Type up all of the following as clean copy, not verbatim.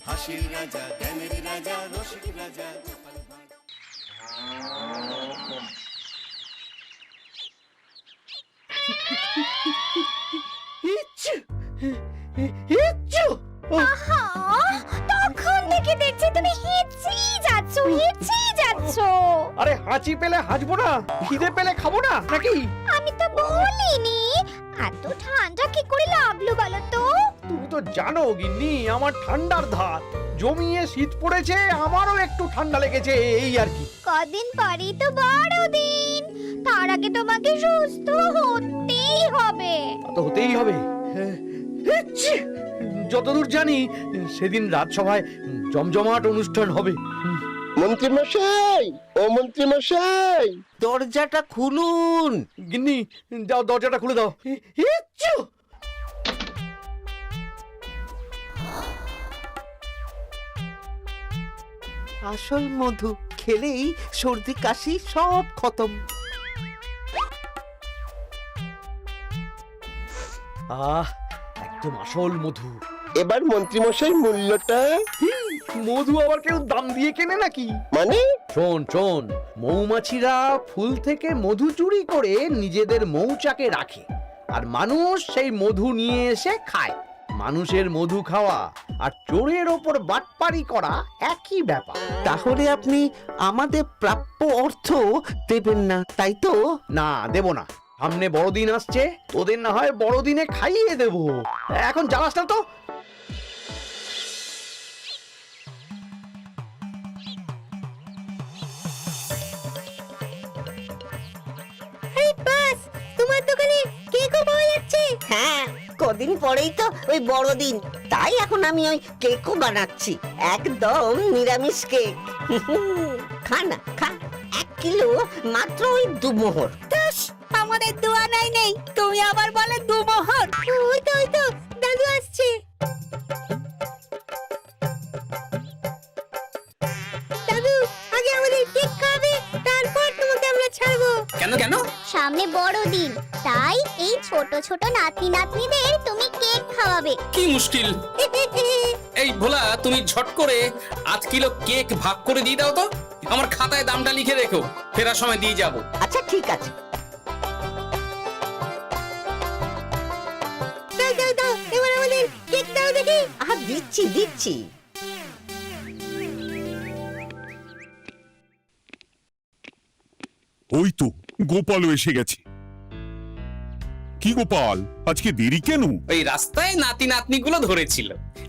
হাসির রাজা, জ্ঞানের রাজা, রসিক রাজা। তখন থেকে দেখছি তুমি হেঁচেই যাচ্ছ। আরে হাঁচি পেলে হাঁচবো না, খিদে পেলে খাবো না নাকি? আমি তো বলিনি। এত ঠান্ডা কি করে লাগলো বলো তো? তুমি তো জানো গিন্নি, আমার ঠান্ডার ধাত জমিয়ে শীত পড়েছে, আমারও একটু ঠান্ডা লেগেছে, এই আর কি। কদিন পরেই তো বড়দিন, তার আগে তোমাকে সুস্থ হতেই হবে। তো হতেই হবে। যতদূর জানি সেদিন রাজসভায় জমজমাট অনুষ্ঠান হবে। মন্ত্রী মশাই, ও মন্ত্রী মশাই, দরজাটা খুলুন। গিন্নি যাও, দরজাটা খুলে দাও। আসল মধু খেলেই সর্দি কাশি সব খতম। আহ, একদম আসল মধু। এবার মন্ত্রী মশাই মূল্যটা? মধু আবার কেউ দাম দিয়ে কেনে নাকি? মানে? শোন শোন, মৌমাছিরা ফুল থেকে মধু চুরি করে নিজেদের মৌচাকে রাখে, আর মানুষ সেই মধু নিয়ে এসে খায়। মানুষের মধু খাওয়া আর চোরের ওপর বাটপারি করা একই ব্যাপার। তাহলে আপনি আমাদের প্রাপ্য অর্থ দেবেন না, তাই তো? না, দেব না। সামনে বড়দিন আসছে, ওদের না হয় বড়দিনে খাইয়ে দেব। এখন জ্বালাস না তো। তোমার দোকানে কেকও পাওয়া যাচ্ছে? হ্যাঁ, কদিন পরেই তো ওই বড়দিন, তাই এখন আমি ওই কেকও বানাচ্ছি, একদম নিরামিষ কেক। খা না, খা। 1 কিলো মাত্র ওই 2 মোহর। আমাদের দোয়ানাই নেই, তুমি আবার বলে 2 মোহর। ওই তো দাদু আসছে। দাদু, আগে আমাদের কেক খাবে, তারপর তোমাকে আমরা ছাড়বো। কেন? সামনে বড়দিন, তাই এই ছোট ছোট নাতি নাতনিদের তুমি কেক খাওয়াবে। কি মুশকিল। এই ভোলা, তুমি ঝট করে 8 কিলো কেক ভাগ করে দিয়ে দাও তো। আমার খাতায় দামটা লিখে রেখো, ফেরার সময় দিয়ে যাব। আচ্ছা ঠিক আছে। দাও, এবার আমাদের কেক দাও দেখি। দিচ্ছি। ওই তো গোপালও এসে গেছে। কি গোপাল, আজকে দেরি কেন? ওই রাস্তায় নাতি নাতনিগুলো ধরেছিল,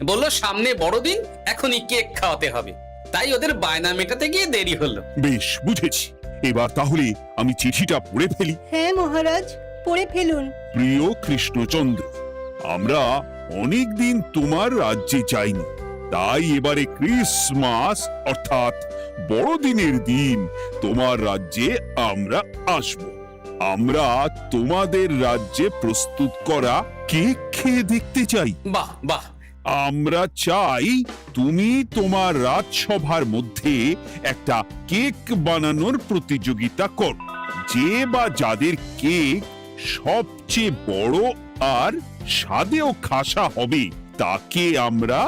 বললো সামনে বড়দিন, এখনই কেক খাওয়াতে হবে, তাই ওদের বায়না মেটাতে গিয়ে দেরি হলো। বেশ, বুঝেছি। এবার তাহলে আমি চিঠিটা পড়ে ফেলি। হ্যাঁ মহারাজ, পড়ে ফেলুন। প্রিয় কৃষ্ণচন্দ্র, আমরা অনেক দিন তোমার রাজ্যে যাইনি, তাই এবারে ক্রিসমাস অর্থাৎ বড়দিনের দিন তোমার রাজ্যে আমরা আসব। আমরা তোমাদের রাজ্যে প্রস্তুত করা কেক খেয়ে দেখতে চাই। বাহ বাহ। আমরা চাই তুমি তোমার রাজসভার মধ্যে একটা কেক বানানোর প্রতিযোগিতা করো। যে বা যাদের কেক সবচেয়ে বড় আর স্বাদেও খাসা হবে, তাকে আমরা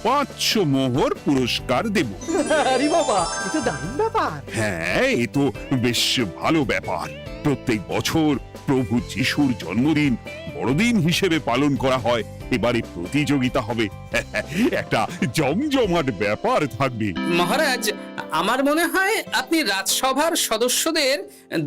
500 মোহর পুরস্কার দেব। আরে বাবা, এ তো দারুণ ব্যাপার। হ্যাঁ, এ তো বেশ ভালো ব্যাপার। প্রত্যেক বছর প্রভু যিশুর জন্মদিন বড়দিন হিসেবে পালন করা হয়, এবারে প্রতিযোগিতা হবে। একটা জমজমাট ব্যাপার থাকবে। মহারাজ, আমার মনে হয় আপনি রাজসভার সদস্যদের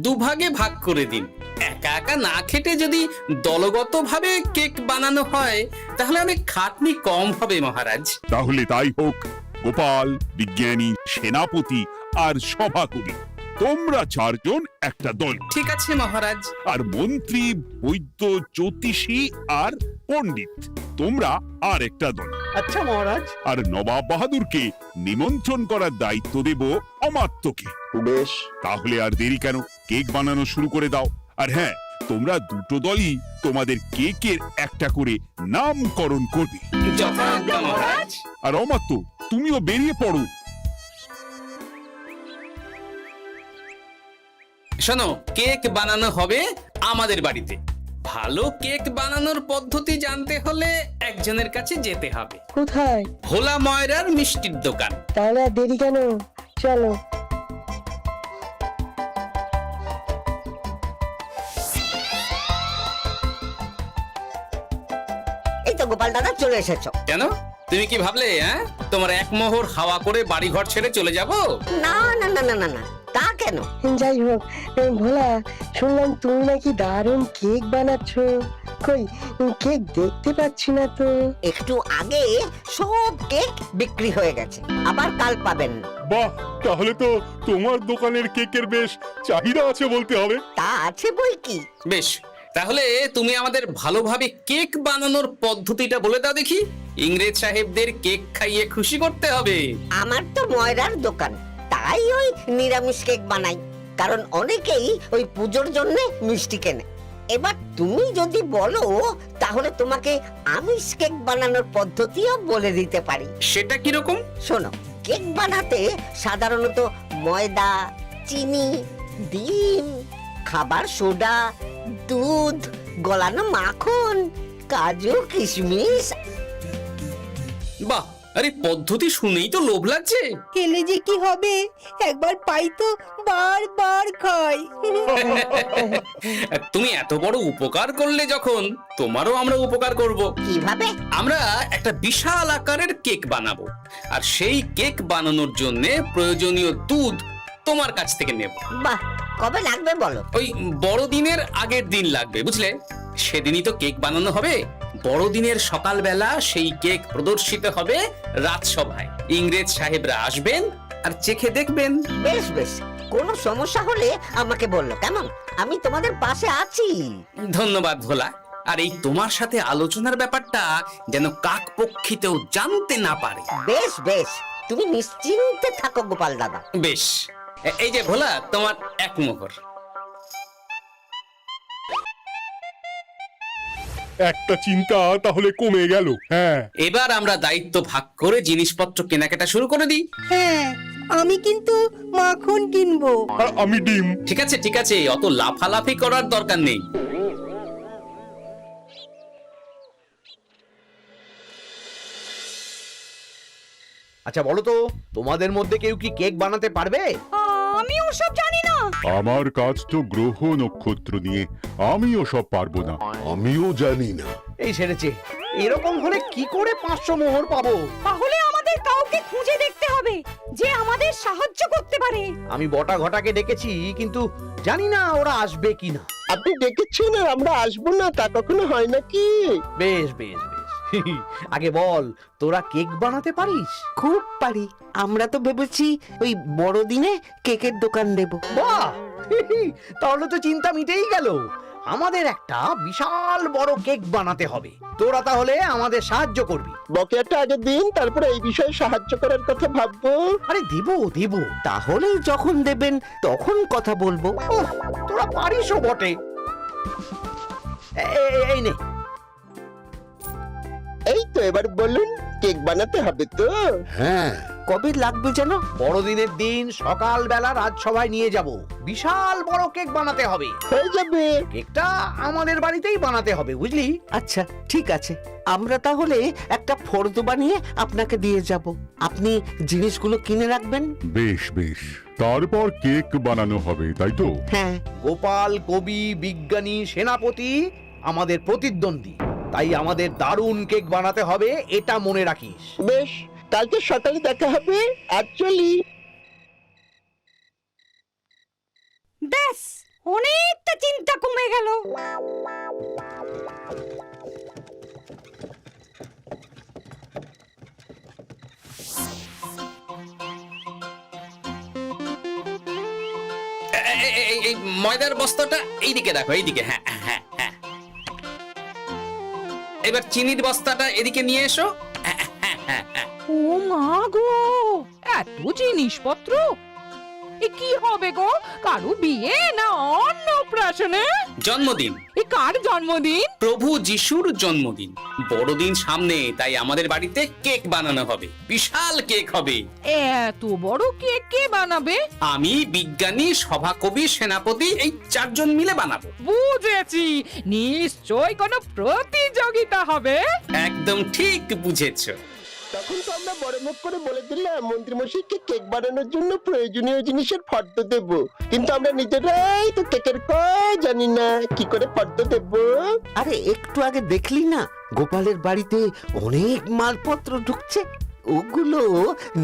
2 ভাগে ভাগ করে দিন। একা একা না খেটে যদি দলগতভাবে কেক বানানো হয়, তাহলে অনেক খাটনি কম হবে মহারাজ। তাহলে তাই হোক। গোপাল, বিজ্ঞানী, সেনাপতি আর সভাকবি, তোমরা 4 জন একটা দল। ঠিক আছে মহারাজ। আর মন্ত্রী, বৈদ্য, জ্যোতিষী আর পণ্ডিত, তোমরা আর একটা দল। আচ্ছা মহারাজ। আর নবাব বাহাদুরকে নিমন্ত্রণ করার দায়িত্ব দেব অমাত্যকে। বেশ, তাহলে আর দেরি কেন, কেক বানানো শুরু করে দাও। আর হ্যাঁ, তোমরা দুটো দলই তোমাদের কেকের একটা করে নামকরণ করবে। যথাজ্ঞা মহারাজ। আর অমাত্য, তুমিও বেরিয়ে পড়ো। শোনো, কেক বানানো হবে আমাদের বাড়িতে, ভালো কেক বানানোর পদ্ধতি জানতে হলে একজনের কাছে যেতে হবে। কোথায়? ভোলা ময়রার মিষ্টির দোকান। তাহলে আর দেরি কেন, চলো। এই তো গোপাল দাদা চলে এসেছো। কেন, তুমি কি ভাবলে তোমার এক মোহর হাওয়া করে বাড়ি ঘর ছেড়ে চলে যাব? না না না না না না, তা কেন? যাই হোক, ভোলা, শুনলাম তুমি নাকি দারুণ কেক বানাচ্ছ। কই, কেক দেখতে পাচ্ছি না তো। একটু আগে সব কেক বিক্রি হয়ে গেছে, আবার কাল পাবেন না। বাহ, তাহলে তো তোমার দোকানের কেকের বেশ চাহিদা আছে বলতে হবে। তা আছে বই কি। বেশ, তাহলে তুমি আমাদের ভালোভাবে কেক বানানোর পদ্ধতিটা বলে দাও দেখি। ইংরেজ সাহেবদের কেক খাইয়ে খুশি করতে হবে। আমার তো ময়রার দোকান, তাই ওই নিরামিষ কেক বানাই, কারণ অনেকেই ওই পুজোর জন্য মিষ্টি কেনে। এবার তুমি যদি বলো তাহলে তোমাকে আমিষ কেক বানানোর পদ্ধতিও বলে দিতে পারি। সেটা কিরকম? শোনো, কেক বানাতে সাধারণত ময়দা, চিনি, ডিম, খাবার সোডা, দুধ, গলানো মাখন, কাজু, কিশমিশ। বাহ, আরে পদ্ধতি শুনেই তো লোভ লাগছে। খেলে যে কি হবে, একবার পাই তো বারবার খাই। তুমি এত বড় উপকার করলে যখন, তোমারও আমরা উপকার করব। কিভাবে? আমরা একটা বিশাল আকারের কেক বানাবো, আর সেই কেক বানানোর জন্য প্রয়োজনীয় দুধ তোমার কাছ থেকে নেব। বাহ, কবে লাগবে বলো? ওই বড়দিনের আগের দিন লাগবে, বুঝলে? সেদিনই তো কেক বানানো হবে। বড়দিনের সকালবেলা সেই কেক প্রদর্শিত হবে রাজসভায়। ইংরেজ সাহেবরা আসবেন আর চেখে দেখবেন। বেশ বেশ, কোনো সমস্যা হলে আমাকে বললো, কেমন? আমি তোমাদের পাশে আছি। ধন্যবাদ ভোলা। আর এই তোমার সাথে আলোচনার ব্যাপারটা যেন কাকপক্ষীতেও জানতে না পারে। বেশ বেশ, তুমি নিশ্চিন্তে থাকো গোপাল দাদা। বেশ, এই যে ভোলা, তোমার এক মোহর। একটা চিন্তা তাহলে কমে গেল। হ্যাঁ, এবার আমরা দায়িত্ব ভাগ করে জিনিসপত্র কেনাকাটা শুরু করে দিই। হ্যাঁ, আমি কিন্তু মাখন কিনবো। আর আমি ডিম। ঠিক আছে ঠিক আছে, অত লাফালাফি করার দরকার নেই। আচ্ছা বলো তো, তোমাদের মধ্যে কেউ কি কেক বানাতে পারবে? আমি ওসব জানি না। আমার কাজ তো গ্রহ নক্ষত্র নিয়ে, আমিও সব পারবো না। আমিও জানি না। এই সেরেছে, এরকম হলে কি করে 500 মোহর পাবো? তাহলে আমাদের কাউকে খুঁজে দেখতে হবে যে আমাদের সাহায্য করতে পারে। আমি বটা ঘটাকে ডেকেছি, কিন্তু জানি না ওরা আসবে কিনা। আপনি ডেকেছেন আর আমরা আসবো না, তা কখনো হয় নাকি? বেশ বেশ বেশ, আগে বল, তোরা কেক বানাতে পারিস? খুব পারি। আমরা তো ভেবেছি ওই বড়দিনে কেকের দোকান দেব। বাহ, তাহলে তো চিন্তা মিটেই গেল। আমাদের একটা বিশাল বড় কেক বানাতে হবে। তোরা তাহলে আমাদের সাহায্য করবি। বকেয়াটা আগে দিন, তারপরে এই বিষয়ে সাহায্য করার কথা ভাববো। আরে দেব দেব, তাহলে যখন দেবেন তখন কথা বলবো। ওহ, তোরা পারিসও বটে। এই নে। এই তো, এবার বলুন, কেক বানাতে হবে তো? হ্যাঁ, কবে লাগবে যেন? বড়দিনের দিন সকালবেলা রাজসভায় নিয়ে যাব। বিশাল বড় কেক বানাতে হবে। হয়ে যাবে। কেকটা আমাদের বাড়িতেই বানাতে হবে, বুঝলি? আচ্ছা ঠিক আছে, আমরা তাহলে একটা ফর্দ বানিয়ে আপনাকে দিয়ে যাব। আপনি জিনিসগুলো কিনে রাখবেন। বেশ বেশ, তারপর কেক বানানো হবে, তাই তো? হ্যাঁ, গোপাল, কবি, বিজ্ঞানী, সেনাপতি আমাদের প্রতিদ্বন্দ্বী, তাই আমাদের দারুণ কেক বানাতে হবে, এটা মনে রাখিস। বেশ, কালকে সকালে দেখা হবে। অ্যাকচুয়ালি ব্যাস, অনেকটা চিন্তা কমে গেল। এই ময়দার বস্তাটা এইদিকে রাখো, এইদিকে। হ্যাঁ হ্যাঁ হ্যাঁ, এবার চিনির বস্তাটা এদিকে নিয়ে এসো। ও মা গো, এত জিনিসপত্র! এ কি হবে গো? কারো বিয়ে না অন্য অন্নপ্রাশনে? জন্মদিন, এ কার জন্মদিন? প্রভু যিশুর জন্মদিন। বড়দিন সামনে, তাই আমাদের বাড়িতে কেক বানানো হবে, বিশাল কেক হবে। এত বড় কেক কে বানাবে? আমি, বিজ্ঞানী, সভাকবি, সেনাপতি, এই 4 জন মিলে বানাবো। বুঝেছি, নিশ্চয় কোনো প্রতিযোগিতা হবে। একদম ঠিক বুঝেছো। তখন তো আমরা বড় মুখ করে বলে দিলাম মন্ত্রীমশাইকে কেক বানানোর জন্য প্রয়োজনীয় জিনিসের ফর্দ দেব, কিন্তু আমরা নিজেরাই তো কেকের কয় জানি না, কি করে ফর্দ দেব? আরে একটু আগে দেখলি না গোপালের বাড়িতে অনেক মালপত্র ঢুকছে, ওগুলো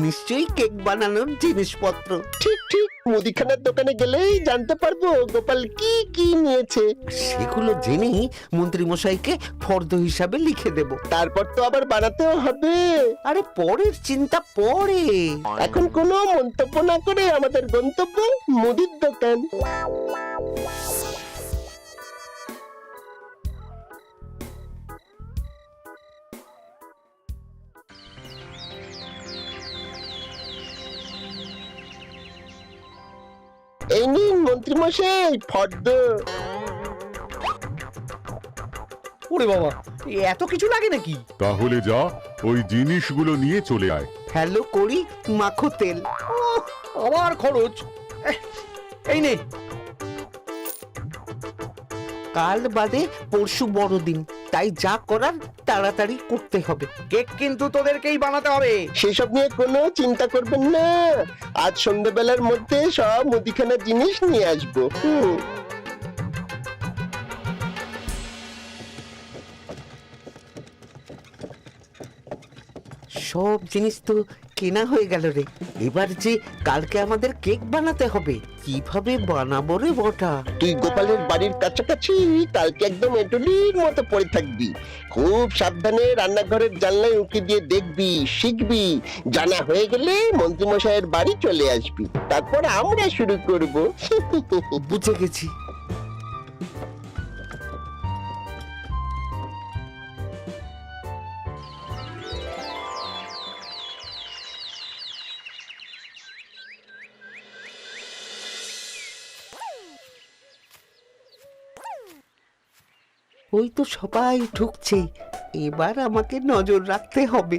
নিশ্চয়ই কেক বানানোর জিনিসপত্র। ঠিক ঠিক, মুদিখানার দোকানে গেলেই জানতে পারবো গোপাল কি কি নিয়েছে। সেগুলো জেনেই মন্ত্রী মশাইকে ফর্দ হিসাবে লিখে দেব। তারপর তো আবার বানাতেও হবে। আরে পরের চিন্তা পরে। এখন কোনো মন্তব্য না করে আমাদের গন্তব্য মুদির দোকান। এই নিন মন্ত্রীমশাই ফর্দ। ওরে বাবা, এত কিছু লাগে নাকি? তাহলে যা, ওই জিনিসগুলো নিয়ে চলে আয়। হ্যালো করি মাখো তেল। ওহ, আবার খরচ। এই নে। কাল বাদে পরশু বড়দিন, তাই যা করার তাড়াতাড়ি করতে হবে। কেক কিন্তু তোদেরকেই বানাতে হবে। সেসব নিয়ে কোনো চিন্তা করবেন না, আজ সন্ধ্যাবেলার মধ্যে সব মুদিখানার জিনিস নিয়ে আসবো। সব জিনিস তো কেনা হয়ে গেল রে। এবার যে কালকে আমাদের কেক বানাতে হবে, কিভাবে বানাবো রে বটা? তুই গোপালের বাড়ির কাছাকাছি কালকে একদম এটুলির মতো পড়ে থাকবি, খুব সাবধানে রান্নাঘরের জানলায় উঁকি দিয়ে দেখবি, শিখবি। জানা হয়ে গেলে মন্ত্রীমশাইয়ের বাড়ি চলে আসবি, তারপর আমরা শুরু করব। বুঝে গেছি। ওই তো সবাই ঢুকছে, এবার আমাকে নজর রাখতে হবে।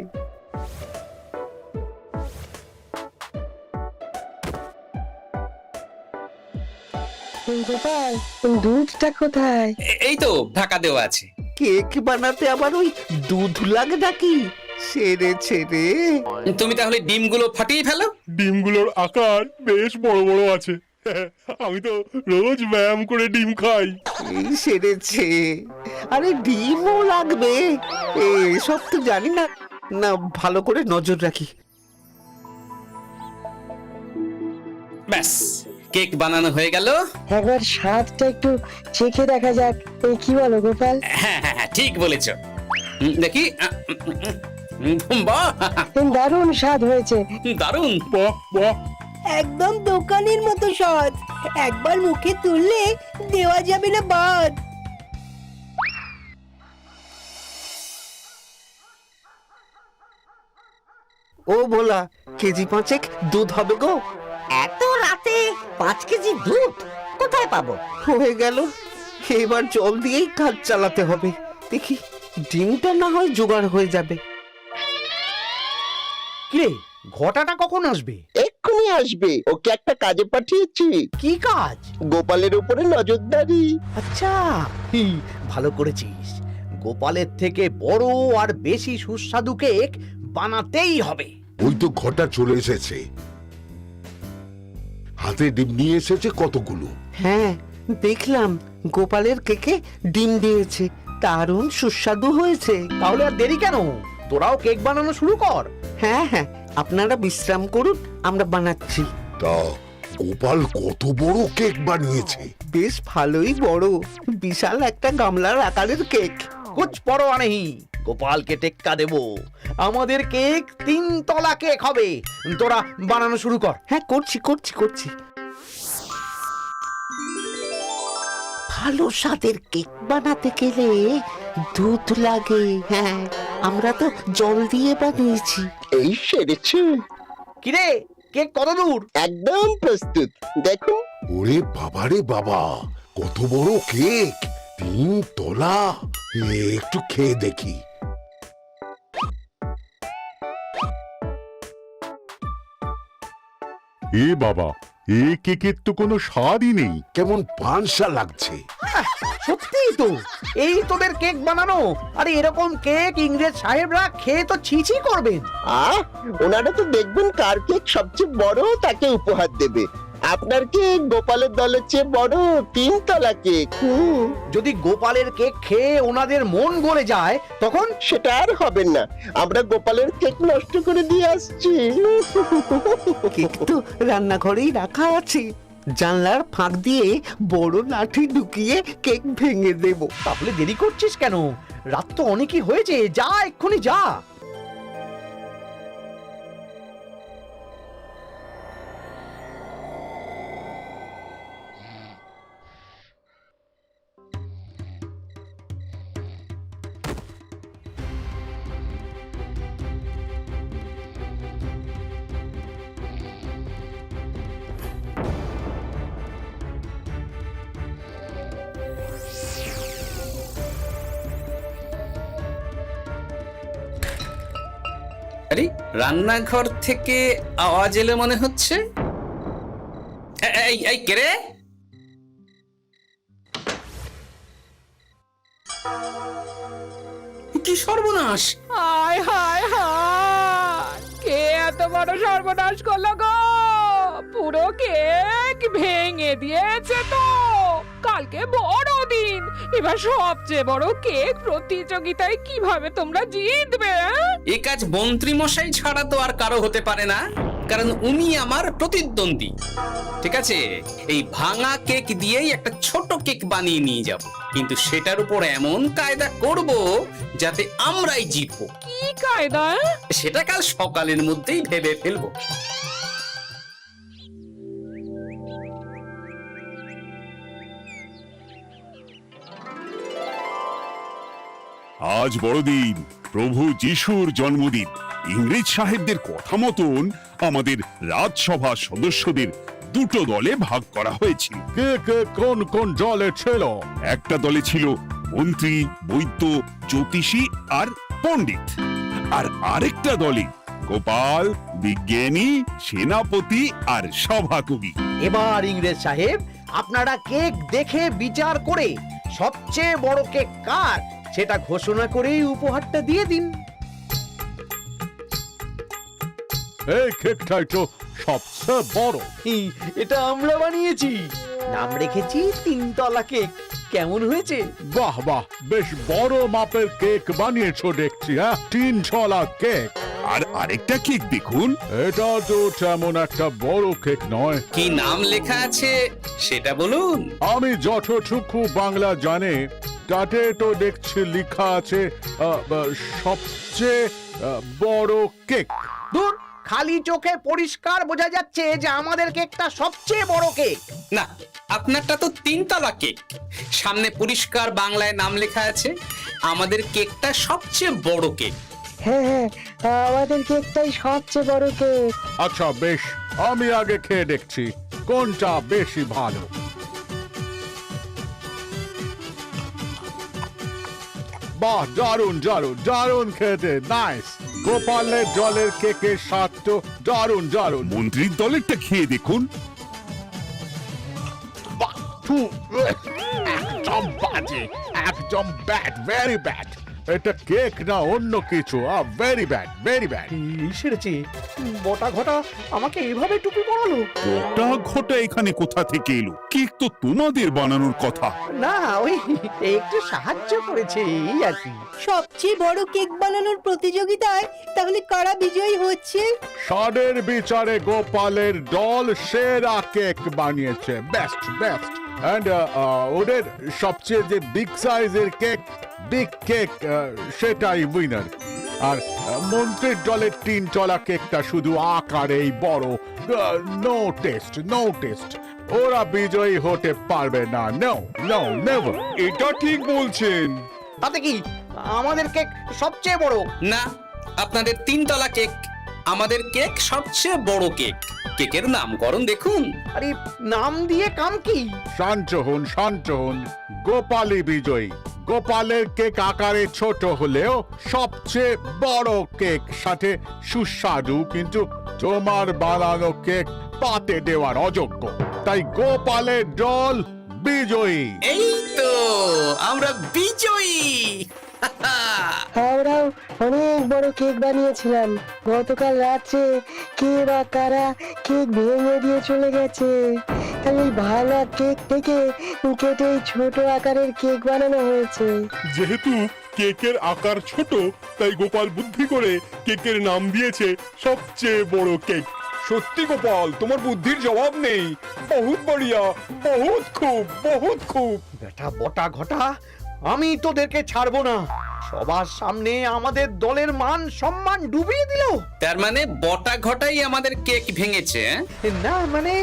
গোপাল, দুধটা কোথায়? এই তো ঢাকা দেওয়া আছে। কেক বানাতে আবার ওই দুধ লাগে নাকি? সেরেছে রে। তুমি তাহলে ডিমগুলো ফাটিয়ে ফেলো। ডিমগুলোর আকার বেশ বড় বড় আছে। আমি তো রোজ ব্যায়াম করে ডিম খাই। এই সেরেছে। আরে ডিমও লাগবে, সব তো জানি না। না, ভালো করে নজর রাখি। ব্যাস, কেক বানানো হয়ে গেল। একবার স্বাদটা একটু চেখে দেখা যাক, কি বলো গোপাল? হ্যাঁ হ্যাঁ হ্যাঁ, ঠিক বলেছো। দেখি, বাহ, দারুণ স্বাদ হয়েছে। দারুণ। বাহ বাহ, একদম দোকানের মতো স্বাদ, একবার মুখে তুললে দেওয়া যাবে না বাদ। ও ভোলা, কেজি 5 দুধ হবে গো? এত রাতে 5 কেজি দুধ কোথায় পাবো? হয়ে গেল, এবার জল দিয়েই কাজ চালাতে হবে। দেখি ডিমটা না হয় জোগাড় হয়ে যাবে। কিরে, ঘটাটা কখন আসবে? এক্ষুনি আসবে, ওকে একটা কাজে পাঠিয়েছি। কি কাজ? গোপালের উপরে নজরদারি। আচ্ছা, ভালো করেছিস। গোপালের থেকে বড় আর বেশি সুস্বাদু কেক বানাতেই হবে। ওই তো ঘটা চলে এসেছে, হাতে ডিম নিয়ে এসেছে কতগুলো। হ্যাঁ, দেখলাম গোপালের কেকে ডিম দিয়েছে, দারুণ সুস্বাদু হয়েছে। তাহলে আর দেরি কেন? তোরাও কেক বানানো শুরু কর। হ্যাঁ হ্যাঁ, আপনারা বিশ্রাম করুন, আমরা বানাচ্ছি। তা গোপাল কত বড় কেক বানিয়েছে? বেশ ভালোই বড়, বিশাল একটা গামলার আকারের কেক। কুছ পরোয়া নেই, গোপালকে টেক্কা দেব। আমাদের কেক 3 তলা কেক হবে। তোরা বানানো শুরু কর। হ্যাঁ, করছি করছি করছি। ভালো স্বাদের কেক বানাতে গেলে দুধ লাগে। হ্যাঁ, আমরা তো জল দিয়ে বানিয়েছি। এই সেরেছে, কিরে, কেক কত দূর? একদম প্রস্তুত, দেখুন। ওরে বাবারে বাবা, কত বড় কেক, 3 তলা। একটু খেয়ে দেখি। এ বাবা, এ কেকের তো কোনো স্বাদই নেই। কেমন পানসা লাগছে। সত্যিই তো, এই তোদের কেক বানানো। আরে এরকম কেক ইংরেজ সাহেবরা খেয়ে তো ছিছি করবেন। ওনারা তো দেখবেন কার কেক সবচেয়ে বড় তাকে উপহার দেবে। আপনার কেক গোপালের দলের চেয়ে বড়, 3 তলা কেক। যদি গোপালের কেক খেয়ে ওনাদের মন গলে যায় তখন? সেটা আর হবে না, আমরা গোপালের কেক নষ্ট করে দিয়ে আসছি। কেক তো রান্নাঘরেই রাখা আছে, জানলার ফাঁক দিয়ে বড় লাঠি ঢুকিয়ে কেক ভেঙে দেব। তাহলে দেরি করছিস কেন? রাত তো অনেকই হয়েছে, যা এক্ষুনি যা। আরে রান্নাঘর থেকে আওয়াজ এলো মনে হচ্ছে। এই এই কে রে? কি সর্বনাশ! হায় হায় হায়, কে এত বড় সর্বনাশ করলো গো? পুরো কেক ভেঙে দিয়েছে তো। কালকে বড়দিন, এবার সবচেয়ে বড় কেক প্রতিযোগিতায় কিভাবে তোমরা জিতবে? এ কাজ মন্ত্রী মশাই ছাড়া তো আর কারো হতে পারে না, কারণ উনি আমার প্রতিদ্বন্দ্বী। ঠিক আছে, এই ভাঙা কেক দিয়েই একটা ছোট কেক বানিয়ে নিয়ে যাব, কিন্তু সেটার উপর এমন কায়দা করব যাতে আমরাই জিতবো। কি কায়দা? সেটা কাল সকালের মধ্যেই ভেবে ফেলবো। আজ বড়দিন, প্রভু যিশুর জন্মদিন। ইংরেজ সাহেবদের কথা মতন আমাদের রাজসভা সদস্যদের 2 দলে ভাগ করা হয়েছিল। কে কে কোন কোন দলে ছিল? একটা দলে ছিল মন্ত্রী, বৈদ্য, জ্যোতিষী আর পণ্ডিত। আর আরেকটা দলে গোপাল, বিজ্ঞানী, সেনাপতি আর সভাকবি। এবার ইংরেজ সাহেব, আপনারা কেক দেখে বিচার করে সবচেয়ে বড় কেক কার সেটা ঘোষণা করেই উপহারটা দিয়ে দিন। এই কেকটাই তো সবচেয়ে বড়। এটা আমরা বানিয়েছি, নাম রেখেছি 3 তলা কেক। কেমন হয়েছে? বাহ বাহ, বেশ বড় মাপের কেক বানিয়েছো দেখছি। 3 তলা কেক। আর আরেকটা কেক দেখুন, এটা তো তেমন একটা বড় কেক নয়। কি নাম লেখা আছে সেটা বলুন। আমি যতটুকু বাংলা জানি তাতে তো দেখছি লেখা আছে সবচেয়ে বড় কেক। দূর, খালি চোখে পরিষ্কার বোঝা যাচ্ছে যে আমাদের কেকটা সবচেয়ে বড় কেক। না, আপনারটা তো 3 তলা কেক, সামনে পরিষ্কার বাংলায় নাম লেখা আছে। আমাদের কেকটা সবচেয়ে বড় কেক। হ্যাঁ, আমাদের কেকটাই সবচেয়ে বড় কেক। আচ্ছা বেশ, আমি আগে খেয়ে দেখছি কোনটা বেশি ভালো। বাহ, দারুণ দারুণ দারুণ খেতে, নাইস। গোপালের দলের কেকের স্বাদ তো দারুণ দারুণ। মন্ত্রীর দলেরটা খেয়ে দেখুন। একদম বাজে, একদম ব্যাড, ভেরি ব্যাড। এটা কেক না অন্য কিছু। Very bad, very bad. সেরেছে, বটা ঘটা আমাকে এভাবে টুপি পরালো। বটা ঘটা এখানে কোথা থেকে এলো? কেক তো তোমাদের বানানোর কথা। না, ওই একটু সাহায্য করেছে, এই আর কি। সবচেয়ে বড় কেক বানানোর প্রতিযোগিতায় তাহলে কারা বিজয়ী হচ্ছে? স্বাদের বিচারে গোপালের দল সেরা কেক বানিয়েছে, বেস্ট বেস্ট। এন্ড ওদের সবচেয়ে যে বিগ সাইজের কেক, বিগ কেক, সেটাই উইনার। আর মন্ত্রীর দলের 3 তলা কেকটা শুধু আকারেই বড়, নো টেস্ট, নো টেস্ট। ওরা বিজয়ী হতে পারবে না, নো নো নেভার। এটা ঠিক বলছেন। তাতে কি, আমাদের কেক সবচেয়ে বড়। না, আপনাদের 3 তলা কেক আমাদের কেক সবচেয়ে বড় কেক। কেকের নামকরণ দেখুন। আরে নাম দিয়ে কাম কি? শান্ত হন গোপালী বিজয়ী। গোপালের কেক আকারে ছোট হলেও সবচেয়ে বড় কেক, সাথে সুস্বাদু, কিন্তু তোমার বানানো কেক পাতে দেওয়ার অযোগ্য, তাই গোপালের দল বিজয়ী। এই তো আমরা বিজয়ী। আমরাও অনেক বড় কেক বানিয়েছিলাম। গতকাল রাত্রে কে বা কারা কেক ভেঙে দিয়ে চলে গেছে, তাই ওই ভাঙা কেক থেকে কেটে এই ছোট আকারের কেক বানানো হয়েছে। যেহেতু কেকের আকার ছোট, তাই গোপাল বুদ্ধি করে কেকের নাম দিয়েছে সবচেয়ে বড় কেক। সত্যি গোপাল, তোমার বুদ্ধির জবাব নেই। বহুত বড়িয়া, বহুত খুব। বেটা বটা ঘটা, আমি তোদেরকে ছাড়বো না। সবার সামনে আমাদের দলের মান সম্মান ডুবিয়ে দিল। তার মানে বটা ঘটাই আমাদের কেক ভেঙেছে? না মানে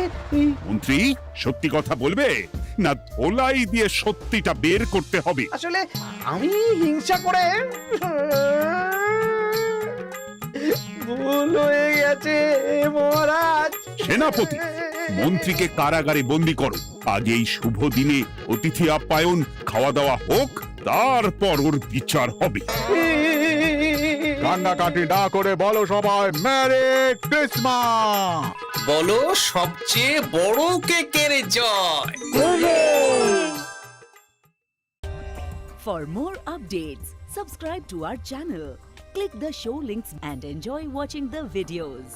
মন্ত্রী, সত্যি কথা বলবে না ধোলাই দিয়ে সত্যিটা বের করতে হবে? আসলে আমি হিংসা করে ভুল হয়ে গেছে মহারাজ। সেনাপতি, মন্ত্রীকে কারাগারে বন্দি করো। আগে এই শুভ দিনে অতিথি আপ্যায়ন, খাওয়া দাওয়া হোক, তারপর ওর বিচার হবে। কান্নাকাটি না করে বলো সবাই মেরি ক্রিসমাস। বলো সবচেয়ে বড় কেকের জয়। For more updates, subscribe to our channel, click the show links and enjoy watching the videos.